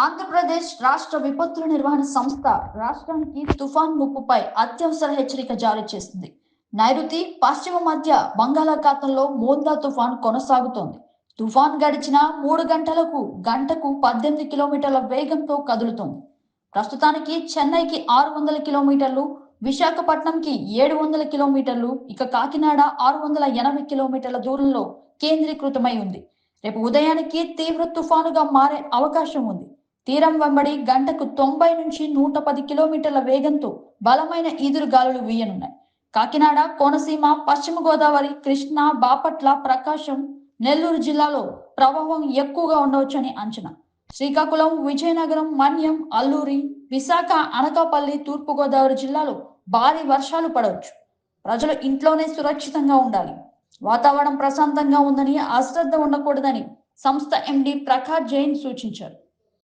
ఆంధ్రప్రదేశ్ రాష్ట్ర విపత్తుల నిర్వహణ సంస్థ రాష్ట్రానికి తుఫాన్ ముప్పుపై అత్యవసర హెచ్చరిక జారీ చేసింది. నైరుతి పశ్చిమ మధ్య బంగాళాఖాతంలో మోందా తుఫాన్ కొనసాగుతోంది. తుఫాన్ గడిచిన 3 గంటలకు గంటకు 18 కిలోమీటర్ల వేగంతో కదులుతోంది. ప్రస్తుతానికి చెన్నైకి 600 కిలోమీటర్లు, విశాఖపట్నంకి 700 కిలోమీటర్లు, ఇక కాకినాడ 680 కిలోమీటర్ల దూరంలో కేంద్రీకృతమై ఉంది. రేపు ఉదయానికి తీవ్ర తుఫానుగా మారే అవకాశం ఉంది. తీరం వెంబడి గంటకు 90 నుంచి 110 కిలోమీటర్ల వేగంతో బలమైన ఈదురుగాలులు వీయనున్నాయి. కాకినాడ, కోనసీమ, పశ్చిమ గోదావరి, కృష్ణా, బాపట్ల, ప్రకాశం, నెల్లూరు జిల్లాలో ప్రభావం ఎక్కువగా ఉండవచ్చని అంచనా. శ్రీకాకుళం, విజయనగరం, మన్యం, అల్లూరి, విశాఖ, అనకాపల్లి, తూర్పుగోదావరి జిల్లాలో భారీ వర్షాలు పడవచ్చు. ప్రజలు ఇంట్లోనే సురక్షితంగా ఉండాలి. వాతావరణం ప్రశాంతంగా ఉందని అశ్రద్ధ ఉండకూడదని సంస్థ ఎండి ప్రకాష్ జైన్ సూచించారు.